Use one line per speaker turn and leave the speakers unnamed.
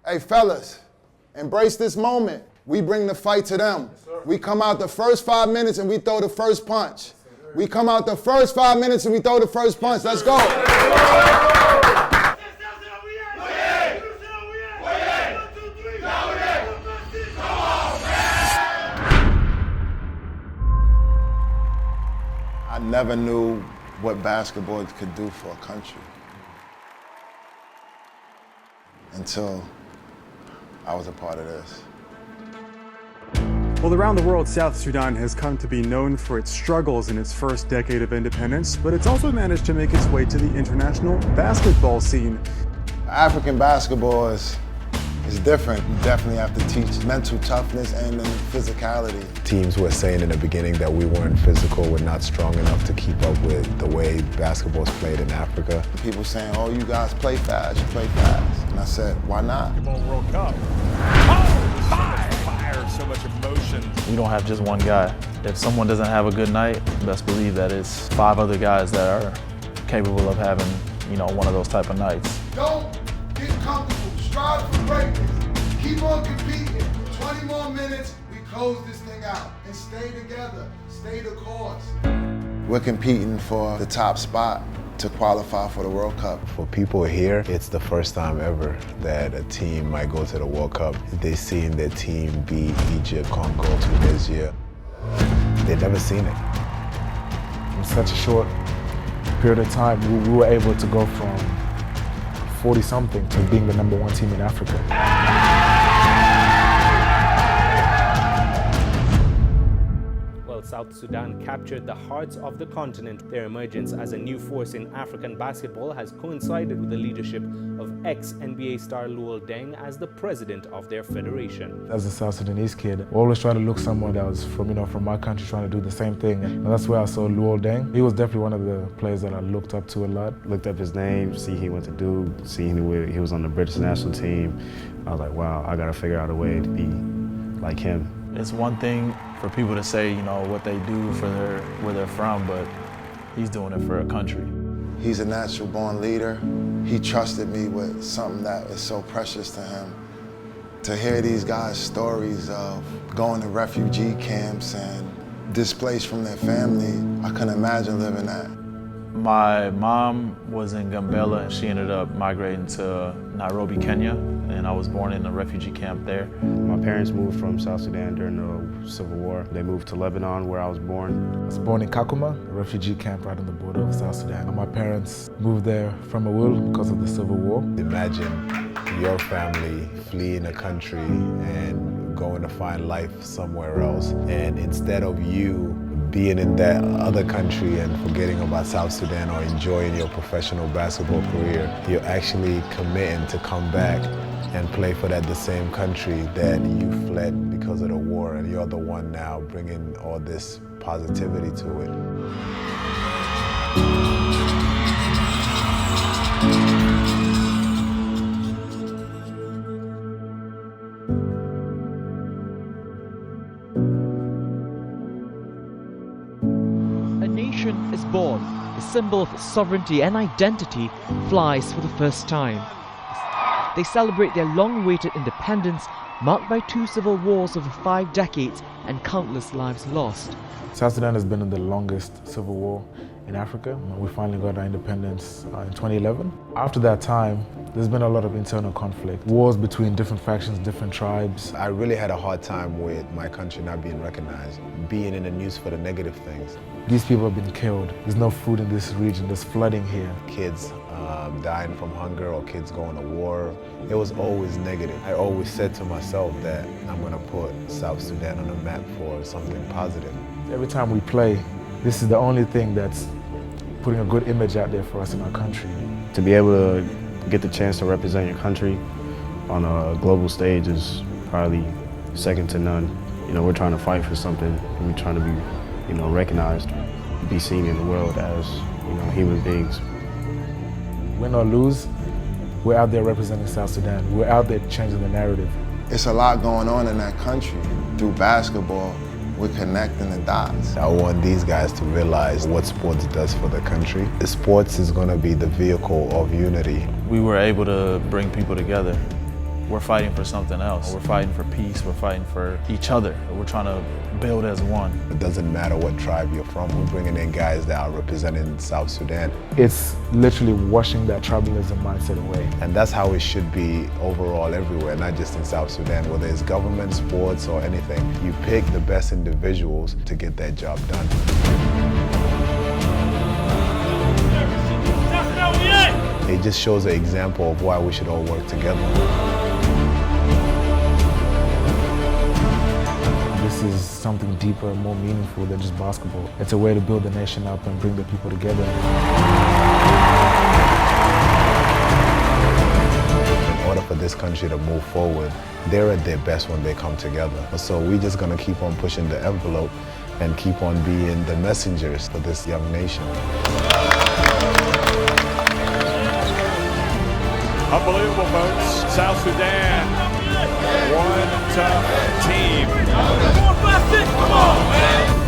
Hey, fellas, embrace this moment. We bring the fight to them. Yes, we come out the first 5 minutes and we throw the first punch. We come out the first 5 minutes and we throw the first punch. Let's go. I never knew what basketball could do for a country until I was a part of this.
Well, around the world, South Sudan has come to be known for its struggles in its first decade of independence, but it's also managed to make its way to the international basketball scene.
African basketball is different. You definitely have to teach mental toughness and physicality.
Teams were saying in the beginning that we weren't physical, we're not strong enough to keep up with the way basketball is played in Africa.
People saying, oh, you guys play fast, you play fast. And I said, why not?
World Cup. Oh, fire, so much emotion.
We don't have just one guy. If someone doesn't have a good night, best believe that it's 5 other guys that are capable of having, one of those type of nights.
Don't get comfortable. Strive for greatness. Keep on competing. 20 more minutes, we close this thing out. And stay together. Stay the course. We're competing for the top spot to qualify for the World Cup.
For people here, it's the first time ever that a team might go to the World Cup. They've seen their team beat Egypt, Congo, Tunisia. They've never seen it.
In such a short period of time, we were able to go from 40-something to being the #1 team in Africa.
Well, South Sudan captured the hearts of the continent. Their emergence as a new force in African basketball has coincided with the leadership of ex-NBA star Luol Deng as the president of their federation.
As a South Sudanese kid, always trying to look someone that was from my country, trying to do the same thing. And that's where I saw Luol Deng. He was definitely one of the players that I looked up to a lot.
Looked up his name, see he went to Duke, see he was on the British national team. I was like, wow, I gotta figure out a way to be like him.
It's one thing for people to say, what they do for where they're from, but he's doing it for a country.
He's a natural born leader. He trusted me with something that is so precious to him. To hear these guys' stories of going to refugee camps and displaced from their family, I couldn't imagine living that.
My mom was in Gambela and she ended up migrating to Nairobi, Kenya, and I was born in a refugee camp there.
My parents moved from South Sudan during the Civil War. They moved to Lebanon, where I was born.
I was born in Kakuma, a refugee camp right on the border of South Sudan. My parents moved there from a will because of the Civil War.
Imagine your family fleeing a country and going to find life somewhere else, and instead of you being in that other country and forgetting about South Sudan or enjoying your professional basketball career, you're actually committing to come back and play for the same country that you fled because of the war, and you're the one now bringing all this positivity to it.
Is born. The symbol of sovereignty and identity flies for the first time. They celebrate their long-awaited independence, marked by 2 civil wars over 5 decades and countless lives lost.
South Sudan has been in the longest civil war in Africa. We finally got our independence in 2011. After that time, there's been a lot of internal conflict, wars between different factions, different tribes.
I really had a hard time with my country not being recognized, being in the news for the negative things.
These people have been killed. There's no food in this region. There's flooding here.
Kids dying from hunger or kids going to war. It was always negative. I always said to myself that I'm going to put South Sudan on the map for something positive.
Every time we play, this is the only thing that's putting a good image out there for us in our country.
To be able to get the chance to represent your country on a global stage is probably second to none. We're trying to fight for something. We're trying to be recognized, be seen in the world as, human beings.
Win or lose, we're out there representing South Sudan. We're out there changing the narrative.
It's a lot going on in that country. Through basketball, we're connecting the dots.
I want these guys to realize what sports does for the country. The sports is going to be the vehicle of unity.
We were able to bring people together we're fighting for something else. We're fighting for peace, we're fighting for each other. We're trying to build as one.
It doesn't matter what tribe you're from, we're bringing in guys that are representing South Sudan.
It's literally washing that tribalism mindset away.
And that's how it should be overall everywhere, not just in South Sudan, whether it's government, sports, or anything. You pick the best individuals to get that job done. It just shows an example of why we should all work together.
This is something deeper and more meaningful than just basketball. It's a way to build the nation up and bring the people together.
In order for this country to move forward, they're at their best when they come together. So we're just going to keep on pushing the envelope and keep on being the messengers for this young nation.
Unbelievable, folks. South Sudan, one tough team. 4, 5, 6, come on, man!